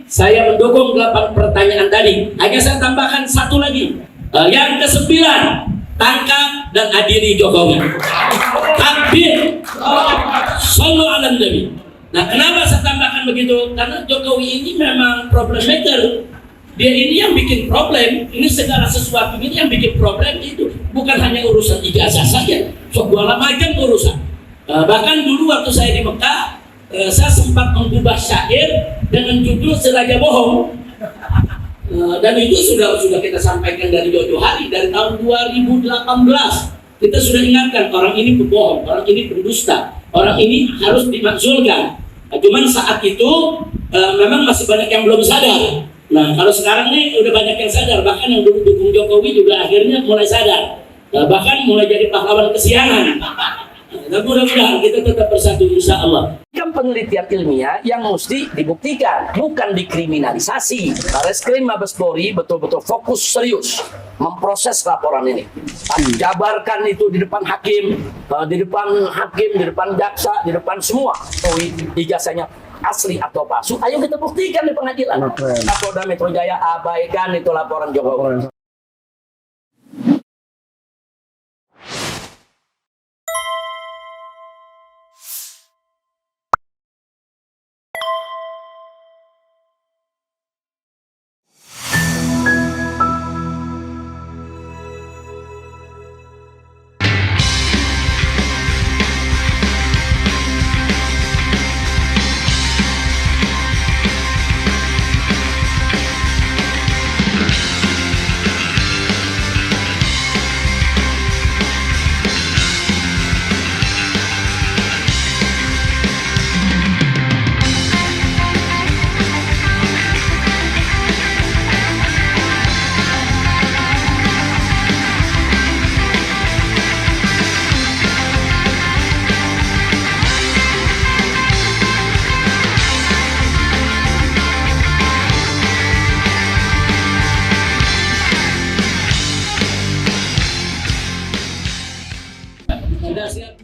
saya mendukung 8 pertanyaan tadi. Hanya saya tambahkan satu lagi. Yang ke-9, tangkap dan adili Jokowi. Takbir. Shallu ala Nabi. Nah, kenapa saya tambahkan begitu? Karena Jokowi ini memang problem maker. Dia ini yang bikin problem. Ini segala sesuatu ini yang bikin problem itu. Bukan hanya urusan ijazah saja. Segala macam urusan. Bahkan dulu waktu saya di Mekah, saya sempat mengubah syair dengan judul Seraja Bohong. Dan itu sudah kita sampaikan dari jauh-jauh hari, dari tahun 2018 kita sudah ingatkan orang ini pembohong, orang ini pendusta, orang ini harus dimakzulkan. Cuman saat itu memang masih banyak yang belum sadar. Nah, kalau sekarang nih udah banyak yang sadar, bahkan yang dulu dukung Jokowi juga akhirnya mulai sadar, bahkan mulai jadi pahlawan kesiangan. Dan mudah-mudahan kita tetap bersatu, insya Allah. Kan penelitian ilmiah yang mesti dibuktikan, bukan dikriminalisasi. Bareskrim Mabes Polri betul-betul fokus serius memproses laporan ini. Jabarkan itu di depan hakim, di depan jaksa, di depan semua. Ijazahnya asli atau palsu, ayo kita buktikan di pengadilan. Kapolda Metro Jaya abaikan itu laporan Jokowi. Sudah siap?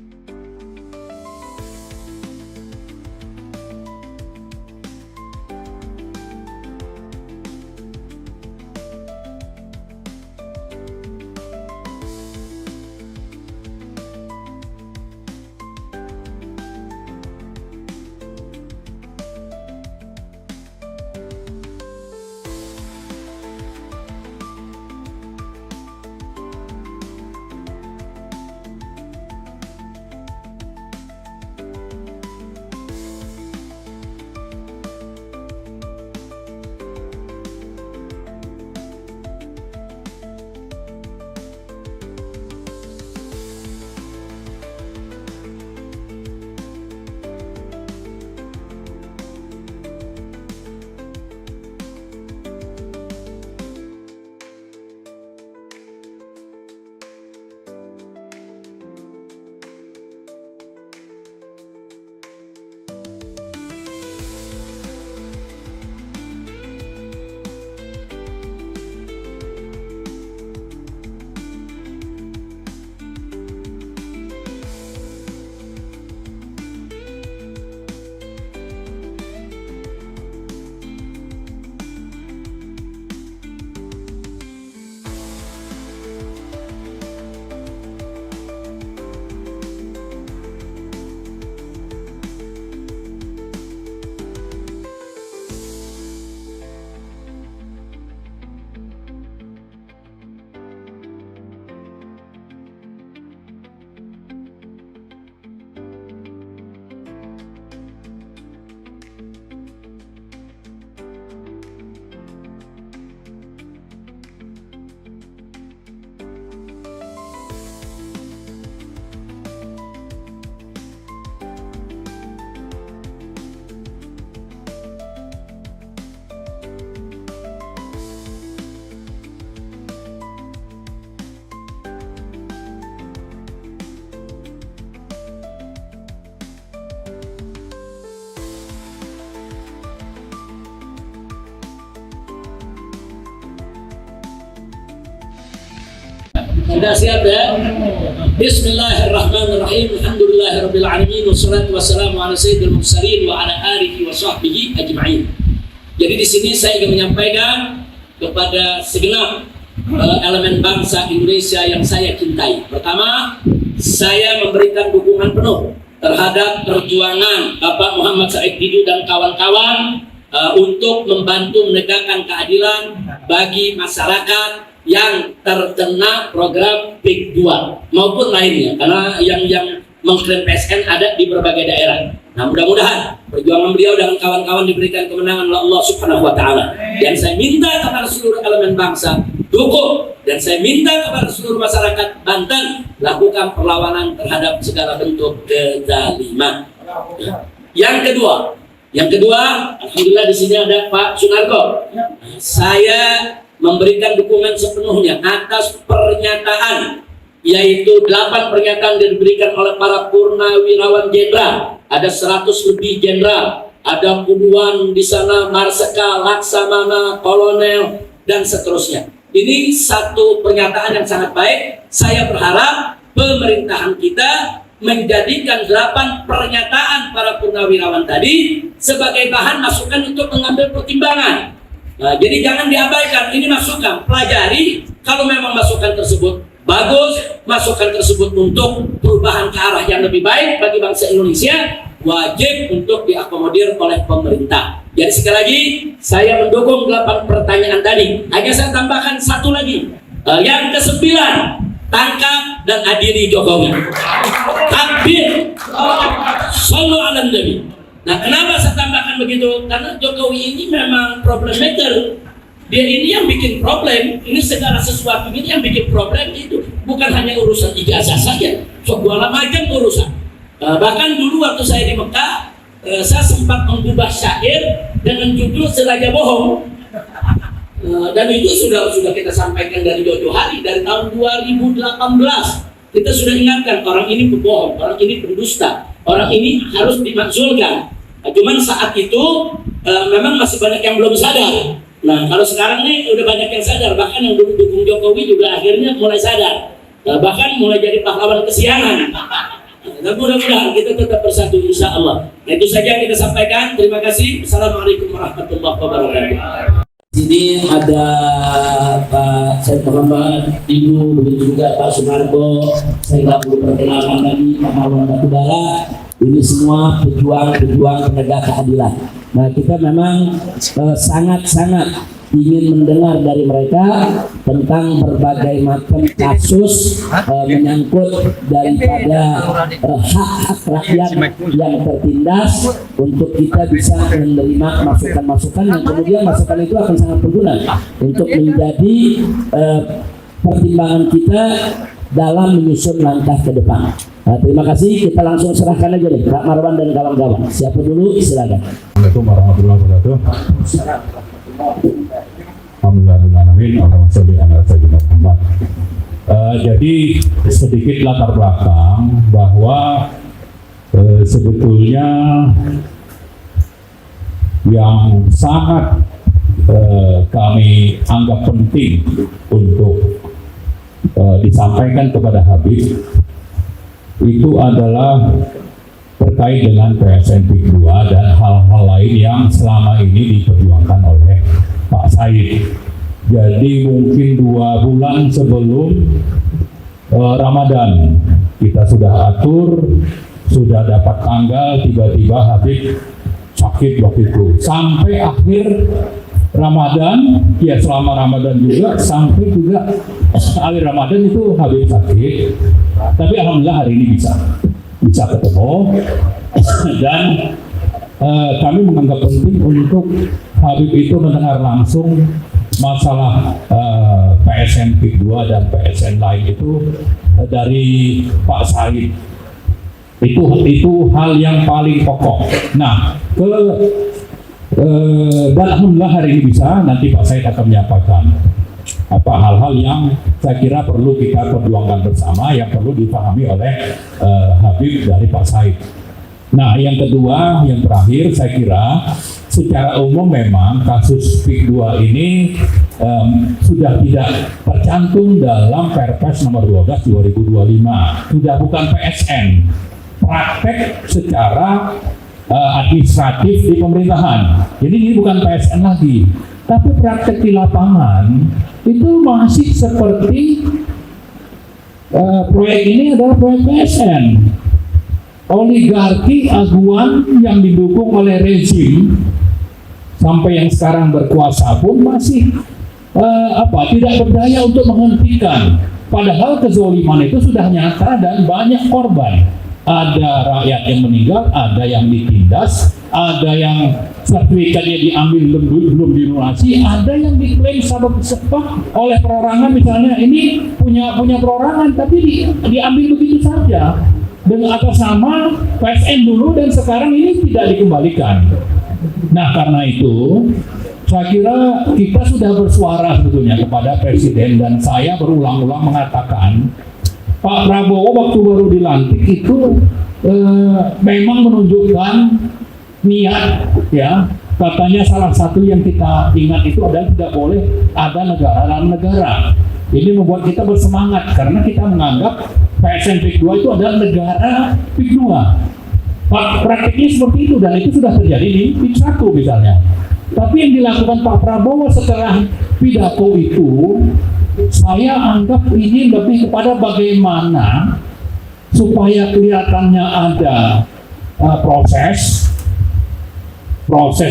Sudah siap ya? Bismillahirrahmanirrahim. Alhamdulillahirabbil alamin wassalatu wassalamu ala sayyidil mursalin wa ala alihi wa sahbihi ajma'in. Jadi di sini saya ingin menyampaikan kepada segenap elemen bangsa Indonesia yang saya cintai. Pertama, saya memberikan dukungan penuh terhadap perjuangan Bapak Muhammad Said Didu dan kawan-kawan untuk membantu menegakkan keadilan bagi masyarakat yang terkena program PIK 2 maupun lainnya, karena yang mengklaim PSN ada di berbagai daerah. Nah, mudah-mudahan perjuangan beliau dan kawan-kawan diberikan kemenangan oleh Allah Subhanahu wa taala. Dan saya minta kepada seluruh elemen bangsa dukung, dan saya minta kepada seluruh masyarakat Banten lakukan perlawanan terhadap segala bentuk kezaliman. Yang kedua, alhamdulillah di sini ada Pak Sunarko. Saya memberikan dukungan sepenuhnya atas pernyataan, yaitu 8 pernyataan yang diberikan oleh para purnawirawan jenderal. Ada 100 lebih jenderal, ada puluhan di sana marsikal, laksamana, kolonel, dan seterusnya. Ini satu pernyataan yang sangat baik. Saya berharap pemerintahan kita menjadikan 8 pernyataan para purnawirawan tadi sebagai bahan masukan untuk mengambil pertimbangan. Nah, jadi jangan diabaikan, ini masukan, pelajari. Kalau memang masukan tersebut bagus, masukan tersebut untuk perubahan ke arah yang lebih baik bagi bangsa Indonesia, wajib untuk diakomodir oleh pemerintah. Jadi sekali lagi, saya mendukung 8 pertanyaan tadi. Hanya saya tambahkan satu lagi, yang ke-9, tangkap dan adili Jokowi. Takbir, sallu ala nabi. Nah, kenapa saya tambahkan begitu? Karena Jokowi ini memang problem maker. Dia ini yang bikin problem. Ini segala sesuatu ini yang bikin problem itu. Bukan hanya urusan ijazah saja, segala macam urusan. Bahkan dulu waktu saya di Mekah, saya sempat mengubah syair dengan judul Seraja Bohong. Dan itu sudah kita sampaikan dari jauh-jauh hari, dari tahun 2018. Kita sudah ingatkan orang ini pembohong, orang ini pendusta, orang ini harus dimakzulkan. Cuman saat itu memang masih banyak yang belum sadar. Nah, kalau sekarang nih udah banyak yang sadar, bahkan yang dulu dukung Jokowi juga akhirnya mulai sadar, bahkan mulai jadi pahlawan kesiangan. Dan mudah-mudahan kita tetap bersatu insya Allah. Nah, itu saja yang kita sampaikan. Terima kasih. Assalamualaikum warahmatullahi wabarakatuh. Sini ada Pak Said Muhammad Didu, begitu juga Pak Sunarko. Saya nggak perlu perkenalkan lagi Pak Marwan Batubara. Ini semua pejuang penegak keadilan. Nah, kita memang sangat-sangat ingin mendengar dari mereka tentang berbagai macam kasus menyangkut daripada hak-hak rakyat yang tertindas, untuk kita bisa menerima masukan-masukan yang kemudian masukan itu akan sangat berguna untuk menjadi pertimbangan kita dalam menyusun langkah ke depan. Nah, terima kasih. Kita langsung serahkan aja nih Pak Marwan dan kawan-kawan. Siapa dulu? Silakan. Assalamualaikum warahmatullahi wabarakatuh. Alhamdulillah. Jadi sedikit latar belakang bahwa sebetulnya yang sangat kami anggap penting untuk disampaikan kepada Habib itu adalah terkait dengan PSN PIK 2 dan hal-hal lain yang selama ini diperjuangkan oleh Pak Said. Jadi mungkin 2 bulan sebelum Ramadan kita sudah atur, sudah dapat tanggal, tiba-tiba Habib sakit waktu itu. Sampai akhir Ramadan, ya selama Ramadan juga, sampai juga akhir Ramadan itu Habib sakit. Tapi alhamdulillah hari ini bisa ketemu dan kami menganggap penting untuk Habib itu mendengar langsung masalah PSN PIK 2 dan PSN lain itu dari Pak Said. Itu hal yang paling pokok. Nah, dan alhamdulillah hari ini bisa, nanti Pak Said akan menyampaikan apa hal-hal yang saya kira perlu kita perjuangkan bersama, yang perlu dipahami oleh Habib dari Pak Said. Nah, yang kedua, yang terakhir, saya kira secara umum memang kasus PIK 2 ini sudah tidak tercantum dalam Perpres nomor 12 2025. Sudah bukan PSN. Praktek secara administratif di pemerintahan. Jadi ini bukan PSN lagi, tapi praktek di lapangan itu masih seperti proyek ini adalah proyek PSN. Oligarki aguan yang didukung oleh rezim sampai yang sekarang berkuasa pun masih tidak berdaya untuk menghentikan. Padahal kezoliman itu sudah nyata dan banyak korban. Ada rakyat yang meninggal, ada yang ditindas, ada yang sertifikatnya diambil belum dilunasi, ada yang diklaim oleh perorangan, misalnya ini punya perorangan tapi diambil begitu saja dengan atas nama PSN dulu dan sekarang ini tidak dikembalikan. Nah, karena itu saya kira kita sudah bersuara sebetulnya kepada Presiden, dan saya berulang-ulang mengatakan Pak Prabowo waktu baru dilantik itu memang menunjukkan niat, ya, katanya salah satu yang kita ingat itu adalah tidak boleh ada negara dalam negara. Ini membuat kita bersemangat karena kita menganggap PSN PIK 2 itu adalah negara PIK 2. Praktiknya seperti itu, dan itu sudah terjadi di PIK 1 misalnya. Tapi yang dilakukan Pak Prabowo setelah pidato itu, saya anggap ini lebih kepada bagaimana supaya kelihatannya ada proses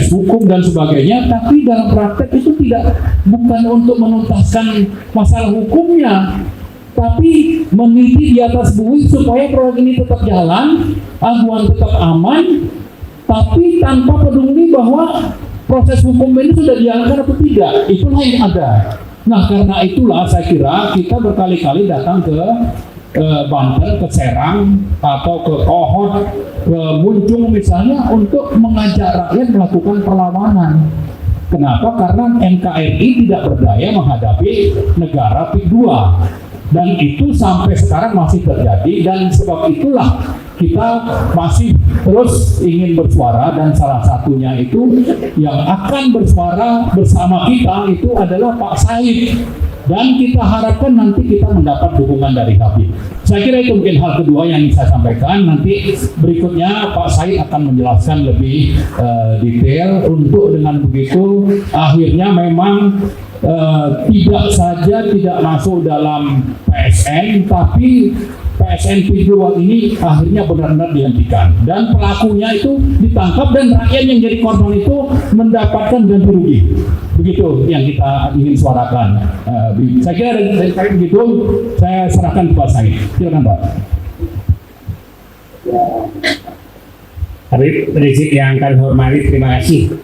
hukum dan sebagainya, tapi dalam praktek itu bukan untuk menuntaskan masalah hukumnya, tapi meniti di atas bui supaya proyek ini tetap jalan, aguan tetap aman, tapi tanpa peduli bahwa proses hukum ini sudah dijalankan atau tidak. Itulah yang ada. Nah, karena itulah saya kira kita berkali-kali datang ke Banten, ke Serang, atau ke Kohot, ke Muncung misalnya, untuk mengajak rakyat melakukan perlawanan. Kenapa? Karena NKRI tidak berdaya menghadapi negara PIK 2. Dan itu sampai sekarang masih terjadi, dan sebab itulah kita masih terus ingin bersuara, dan salah satunya itu yang akan bersuara bersama kita itu adalah Pak Said, dan kita harapkan nanti kita mendapat dukungan dari Habib. Saya kira itu mungkin hal kedua yang ingin saya sampaikan. Nanti berikutnya Pak Said akan menjelaskan lebih detail. Untuk dengan begitu akhirnya memang tidak saja tidak masuk dalam PSN, tapi PSN PIK 2 ini akhirnya benar-benar dihentikan, dan pelakunya itu ditangkap, dan rakyat yang jadi korban itu mendapatkan ganti rugi. Begitu yang kita ingin suarakan. Saya kira dari saya begitu, saya serahkan ke Pak Said. Silakan Pak. Habib Rizik yang kami hormati, terima kasih.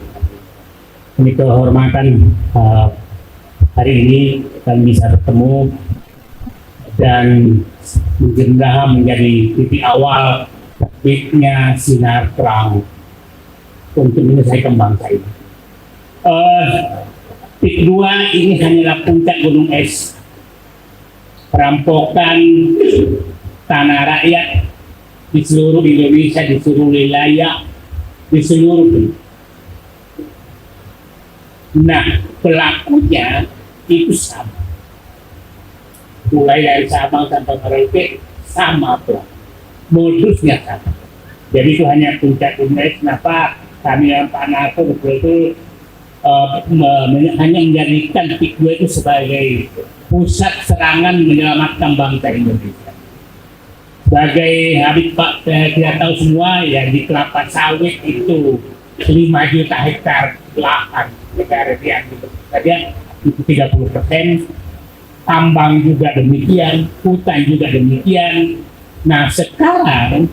Ini kehormatan hari ini kami bisa bertemu, dan mudah-mudahan menjadi titik awal terbitnya sinar terang untuk menyelesaikan bangsa ini. PIK 2 ini hanyalah puncak gunung es. Perampokan tanah rakyat di seluruh Indonesia, di seluruh wilayah, di seluruh dunia. Nah, pelakunya itu sama. Mulai dari Sabang sampai Merauke sama pelaku. Modusnya sama. Jadi itu hanya puncak gunung es. Kenapa kami yang Pak Narto betul-betul hanya menjadikan PIK 2 itu sebagai pusat serangan menyelamatkan bangsa Indonesia. Sebagai Habib Pak kita tahu semua ya, di kelapa sawit itu 5 juta hektar lahan negara diambil. Tadi itu 30%, tambang juga demikian, hutan juga demikian. Nah, sekarang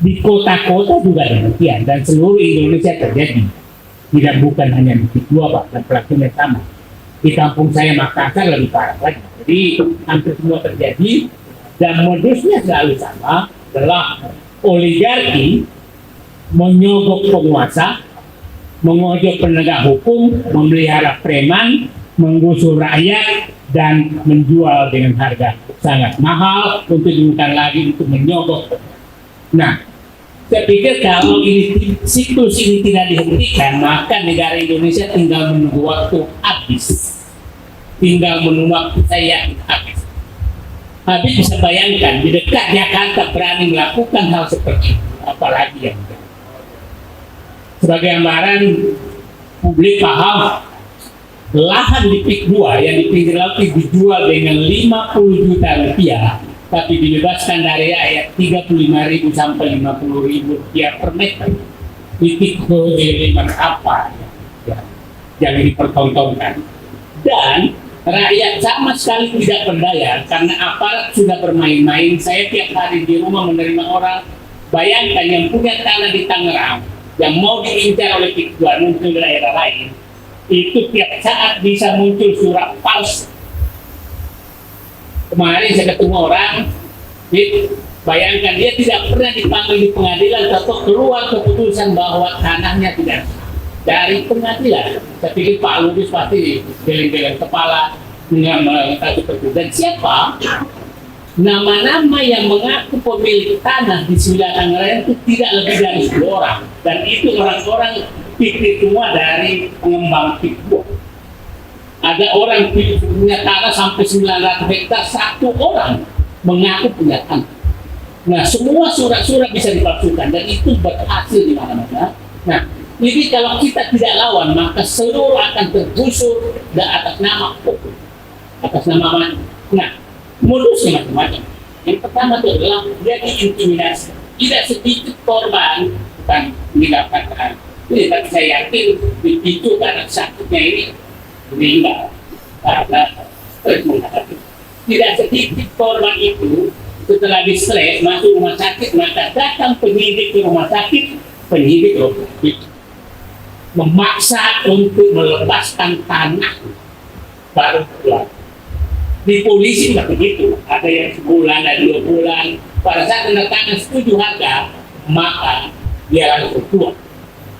di kota-kota juga demikian, dan seluruh Indonesia terjadi. Tidak bukan hanya di PIK 2 Pak, dan pelakunya sama. Di kampung saya Makassar lebih parah lagi. Jadi hampir semua terjadi, dan modusnya selalu sama, adalah oligarki menyogok penguasa, mengojok penegak hukum, memelihara preman, menggusur rakyat, dan menjual dengan harga sangat mahal untuk digunakan lagi untuk menyogok. Nah, saya pikir kalau ini siklus ini tidak dihentikan, maka negara Indonesia tinggal menunggu waktu habis. Tinggal menunggu waktu saya habis. Habis bisa bayangkan di dekat Jakarta berani melakukan hal seperti itu, apalagi yang sebagai gambaran publik paham, lahan di PIK 2 yang di pinggir laut dijual dengan 50 juta rupiah, tapi dibebaskan dari ayat 35.000 sampai 50.000 rupiah per meter. Itu elemen apa ya, yang dipertontonkan. Dan rakyat sama sekali tidak berdaya karena aparat sudah bermain-main. Saya tiap hari di rumah menerima orang, bayangkan yang punya tanah di Tangerang yang mau diincar oleh PIK 2 muncul daerah lain, itu tiap saat bisa muncul surat palsu. Kemarin saya ketemu orang, bayangkan dia tidak pernah dipanggil di pengadilan atau keluar keputusan bahwa tanahnya tidak dari pengadilan. Saya pikir Pak Lubis pasti geleng-geleng kepala dengan mengatakan seperti itu. Dan siapa nama-nama yang mengaku pemilik tanah di Sunda Tangerang itu tidak lebih dari 10 orang, dan itu orang-orang PIK semua dari pengembang PIK 2. Ada orang punya tanah sampai 900 hektar, satu orang mengaku punya tanah. Nah, semua surat-surat bisa dipalsukan dan itu berhasil di mana-mana. Nah, jadi kalau kita tidak lawan, maka seluruh akan tergusur dan atas nama hukum, atas nama mana. Nah, modusnya macam-macam. Yang pertama itu adalah dia diintimidasi. Tidak sedikit korban bukan mendapatkan. Ini tapi saya yakin itu karena sakitnya ini meninggal karena stres menghadapi. Tidak sedikit korban itu setelah di stres masuk rumah sakit, maka datang penyidik ke rumah sakit, penyidik memaksa untuk melepaskan tanah baru keluar. Di polisi nggak begitu, ada yang sebulan, ada 2 bulan. Pada saat tanda tangan setuju harga, maka dia langsung keluar.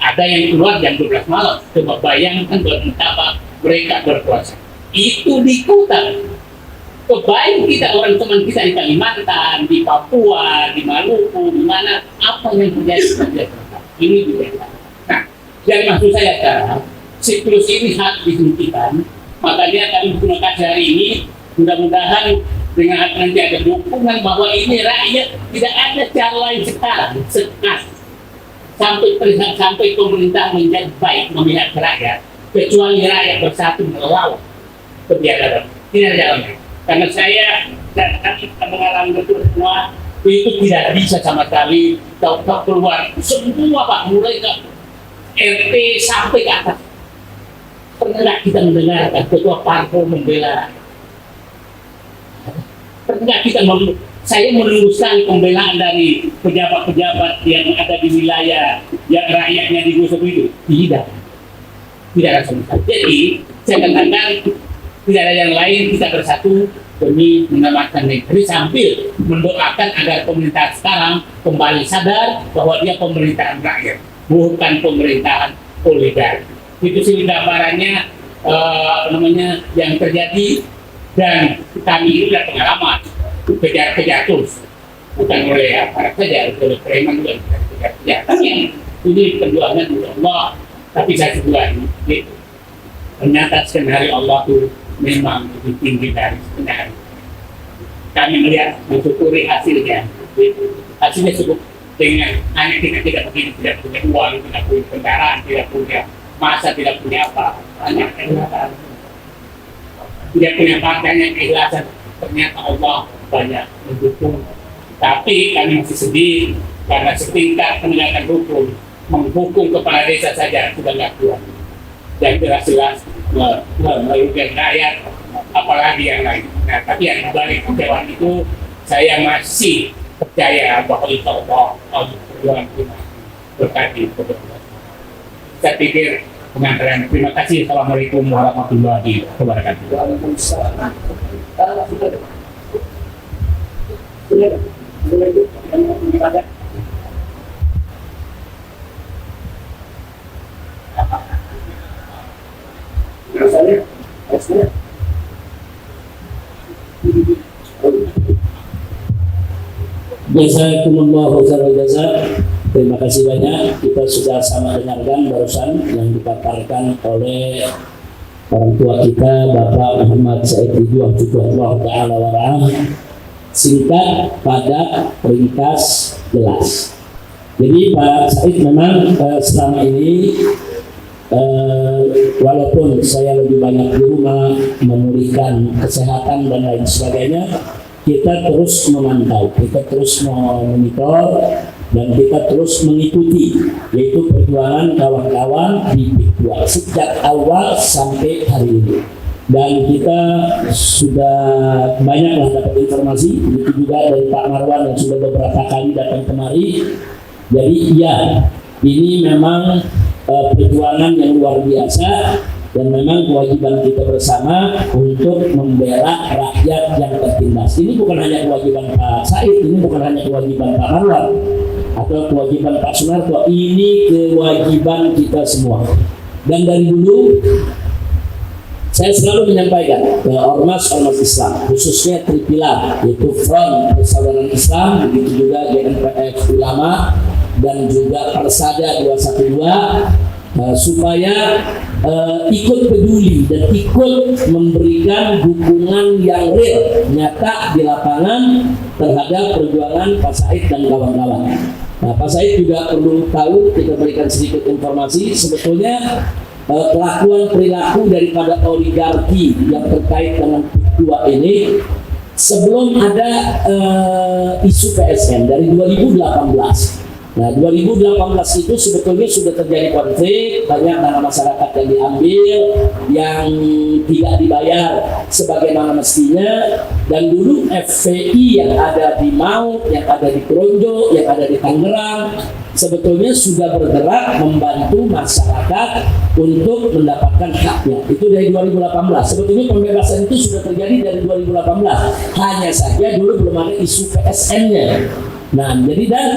Ada yang keluar jam 12 malam. Coba bayangkan betapa mereka berkuasa. Itu di kota. Kebayang kita, orang teman kita di Kalimantan, di Papua, di Maluku, di mana, apa yang terjadi? Ini juga. Nah, jadi maksud saya sekarang, siklus ini harus dihentikan. Makanya kami terima kasih hari ini. Mudah-mudahan dengan nanti ada dukungan bahwa ini rakyat tidak ada cara lain sekarang sampai pemerintah menjadi baik memihak rakyat, kecuali rakyat bersatu melawan kebiadaban. Tidak ada jalan lain. Karena saya dan kami mengalami betul semua itu tidak bisa sama sekali tahu-tahu keluar semua Pak, mulai ke RT sampai ke atas. Pernah kita mendengarkan ketua parpol membela? Pernah kita saya menunggu sekali pembelaan dari pejabat-pejabat yang ada di wilayah yang rakyatnya digusur itu. Tidak ada sama sekali. Jadi saya katakan tidak ada yang lain, kita bersatu demi menyelamatkan negeri sambil mendoakan agar pemerintah sekarang kembali sadar bahwa dia pemerintahan rakyat, bukan pemerintahan oligarki. Itu sih gambarannya yang terjadi. Dan kami ini sudah pengalaman kejar-kejar terus, bukan oleh aparat saja, oleh preman juga kejar-kejar. Tapi ini perjuangan untuk Allah, tapi saya juga gitu. Ternyata skenario Allah itu memang lebih tinggi dari skenario. Kami melihat, mensyukuri hasilnya. Gitu. Hasilnya cukup dengan hanya kita tidak begini, tidak punya uang, tidak punya kendaraan, tidak punya masa, tidak punya apa, hanya kendaraan. Tidak punya partainya keikhlasan, ternyata Allah banyak mendukung. Tapi kami masih sedih karena setingkat penegakan hukum menghukum kepala desa saja sudah nggak kuat. Dan jelas-jelas merugikan rakyat, apalagi yang lain. Nah, tapi yang balik kejauhan itu saya masih percaya bahwa itu Allah berjuang berkati. Saya pikir pengantaran. Terima kasih. Assalamualaikum warahmatullahi wabarakatuh. Jazakumullahu khairan jazaa. Terima kasih banyak. Kita sudah sama dengarkan barusan yang dipaparkan oleh orang tua kita, Bapak Muhammad Said Dijuah Hafizahullah Ta'ala warahmatullahi. Singkat, padat, ringkas, jelas. Jadi Pak Said memang selama ini walaupun saya lebih banyak di rumah memulihkan kesehatan dan lain sebagainya, kita terus memantau, kita terus memonitor, dan kita terus mengikuti yaitu perjuangan kawan-kawan di PIK 2 sejak awal sampai hari ini. Dan kita sudah banyaklah dapat informasi, begitu juga dari Pak Marwan yang sudah beberapa kali datang kemari. Jadi iya, ini memang perjuangan yang luar biasa, dan memang kewajiban kita bersama untuk membela rakyat yang tertindas. Ini bukan hanya kewajiban Pak Said, ini bukan hanya kewajiban Pak Marwan atau kewajiban Pak Sunarto, ini kewajiban kita semua. Dan dari dulu saya selalu menyampaikan ke ormas-ormas Islam, khususnya Tripilar, yaitu Front Persaudaraan Islam, begitu juga GNPF Ulama, dan juga Persada 212, supaya ikut peduli dan ikut memberikan dukungan yang real, nyata di lapangan terhadap perjuangan Pak Said dan kawan-kawan. Nah, Pak Said juga perlu tahu, kita berikan sedikit informasi, sebetulnya kelakuan perilaku daripada oligarki yang terkait dengan PIK 2 ini sebelum ada isu PSN dari 2018. Nah, 2018 itu sebetulnya sudah terjadi konflik, banyak dana masyarakat yang diambil, yang tidak dibayar sebagaimana mestinya, dan dulu FPI yang ada di Maut, yang ada di Kronjo, yang ada di Tangerang, sebetulnya sudah bergerak membantu masyarakat untuk mendapatkan haknya. Itu dari 2018. Sebetulnya pembebasan itu sudah terjadi dari 2018. Hanya saja dulu belum ada isu PSN-nya. Nah, jadi dan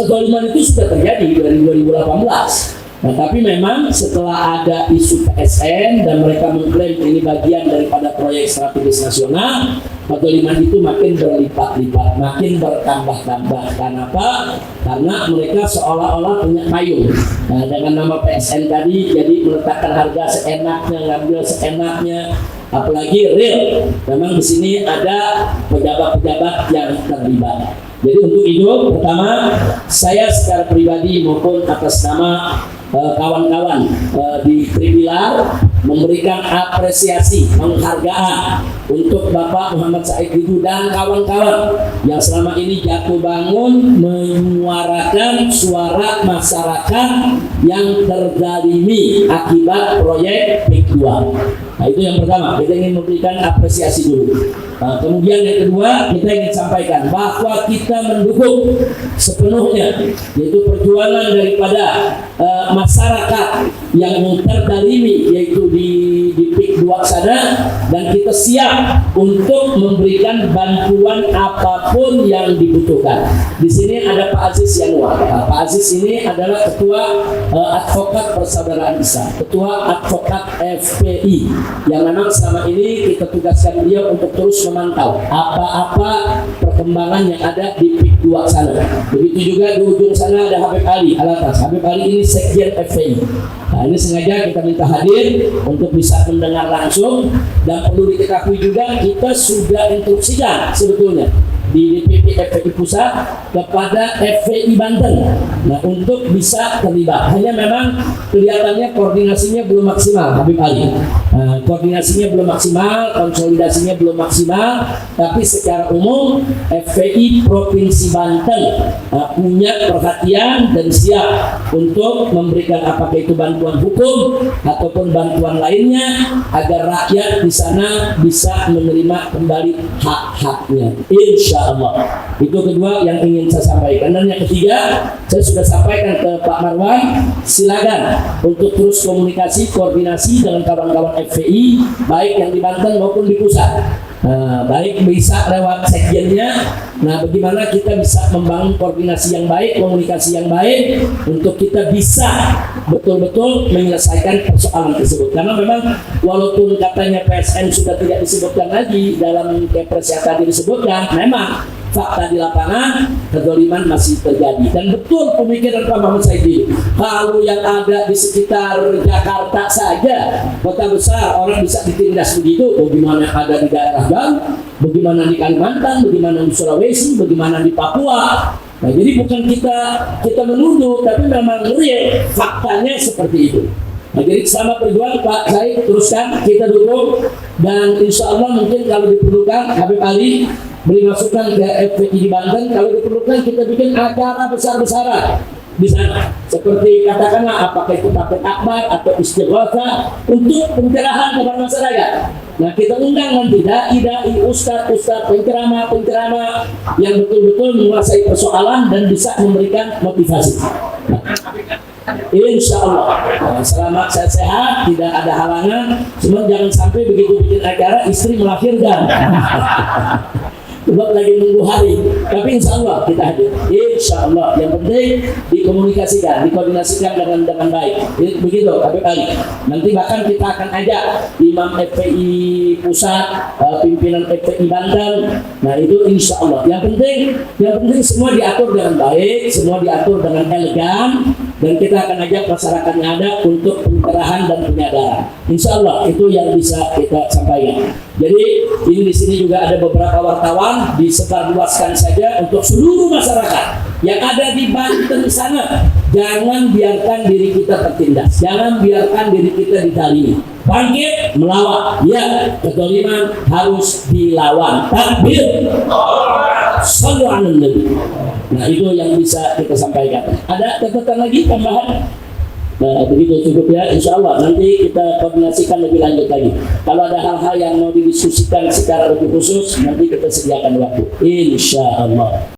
kezaliman itu sudah terjadi dari 2018. Nah, tapi memang setelah ada isu PSN dan mereka mengklaim ini bagian daripada proyek strategis nasional, kezaliman itu makin berlipat-lipat, makin bertambah-tambah. Kenapa? Karena mereka seolah-olah punya payung. Nah, dengan nama PSN tadi, jadi meletakkan harga seenaknya, ngambil seenaknya. Apalagi real, memang di sini ada pejabat-pejabat yang terlibat. Jadi untuk itu, pertama, saya secara pribadi maupun atas nama kawan-kawan di Tripilar memberikan apresiasi, penghargaan untuk Bapak Muhammad Said Didu dan kawan-kawan yang selama ini jatuh bangun menyuarakan suara masyarakat yang terzalimi akibat proyek PIK 2. Nah, itu yang pertama, kita ingin memberikan apresiasi dulu. Kemudian yang kedua, kita ingin sampaikan bahwa kita mendukung sepenuhnya yaitu perjuangan daripada masyarakat yang terdalimi yaitu di PIK 2 sana, dan kita siap untuk memberikan bantuan apapun yang dibutuhkan. Di sini ada Pak Aziz Yanwar. Pak Aziz ini adalah ketua advokat Persaudaraan Islam, ketua advokat FPI, yang memang selama ini kita tugaskan beliau untuk terus memantau apa-apa perkembangan yang ada di PIK 2 sana. Begitu juga di ujung sana ada Habib Ali Alatas. Habib Ali ini sekjen FPI. Nah, ini sengaja kita minta hadir untuk bisa mendengar langsung, dan perlu diketahui juga kita sudah instruksikan sebetulnya di DPP FPI Pusat kepada FPI Banten, nah untuk bisa terlibat. Hanya memang kelihatannya koordinasinya belum maksimal, Habib Ali. Koordinasinya belum maksimal, konsolidasinya belum maksimal, tapi secara umum FPI Provinsi Banten punya perhatian dan siap untuk memberikan apakah itu bantuan hukum ataupun bantuan lainnya agar rakyat di sana bisa menerima kembali hak-haknya. Insya Allah. Itu kedua yang ingin saya sampaikan. Dan yang ketiga, saya sudah sampaikan ke Pak Marwan, silakan untuk terus komunikasi, koordinasi dengan kawan-kawan FPI, baik yang di Banten maupun di pusat. Baik bisa lewat sekjennya. Nah, bagaimana kita bisa membangun koordinasi yang baik, komunikasi yang baik untuk kita bisa betul-betul menyelesaikan persoalan tersebut. Karena memang walaupun katanya PSN sudah tidak disebutkan lagi dalam Kepres yang tadi disebutkan, memang fakta di lapangan kezaliman masih terjadi. Dan betul pemikiran Pak Muhammad Said Didu, kalau yang ada di sekitar Jakarta saja, kota besar, orang bisa ditindas begitu, bagaimana yang ada di daerah jauh, bagaimana di Kalimantan, bagaimana di Sulawesi, bagaimana di Papua. Nah, jadi bukan kita menuduh, tapi memang real faktanya seperti itu. Nah, jadi sama perjuangan Pak Said, teruskan, kita dukung, dan insya Allah mungkin kalau diperlukan Habib Ali beri masukan ke FPI di Banten, kalau diperlukan kita bikin acara besar-besaran di sana, seperti katakanlah apakah itu tapet akbar atau istighosa untuk pencerahan kepada masyarakat. Nah, kita undang nanti dai-dai, ustaz-ustaz, penceramah-penceramah yang betul-betul menguasai persoalan dan bisa memberikan motivasi. Nah, insya Allah, selama saya sehat, tidak ada halangan. Cuma jangan sampai begitu bikin acara istri melahirkan. Sebab lagi nunggu hari, tapi insya Allah kita hadir. Insya Allah, yang penting dikomunikasikan, dikoordinasikan dengan baik. Begitu, Habib Ali. Nanti bahkan kita akan ajak Imam FPI Pusat, pimpinan FPI Banten. Nah itu insya Allah. Yang penting semua diatur dengan baik, semua diatur dengan elegan, dan kita akan ajak masyarakat yang ada untuk pencerahan dan penyadaran. Insya Allah itu yang bisa kita sampaikan. Jadi ini di sini juga ada beberapa wartawan, disebarluaskan saja untuk seluruh masyarakat yang ada di Banten sana. Jangan biarkan diri kita tertindas, jangan biarkan diri kita dizalimi. Bangkit melawan, ya, kezaliman harus dilawan. Takbir, sallu ala nabi. Nah itu yang bisa kita sampaikan. Ada catatan lagi tambahan? Nah, begitu cukup ya, insya Allah nanti kita koordinasikan lebih lanjut lagi. Kalau ada hal-hal yang mau didiskusikan secara lebih khusus, nanti kita sediakan waktu, insya Allah.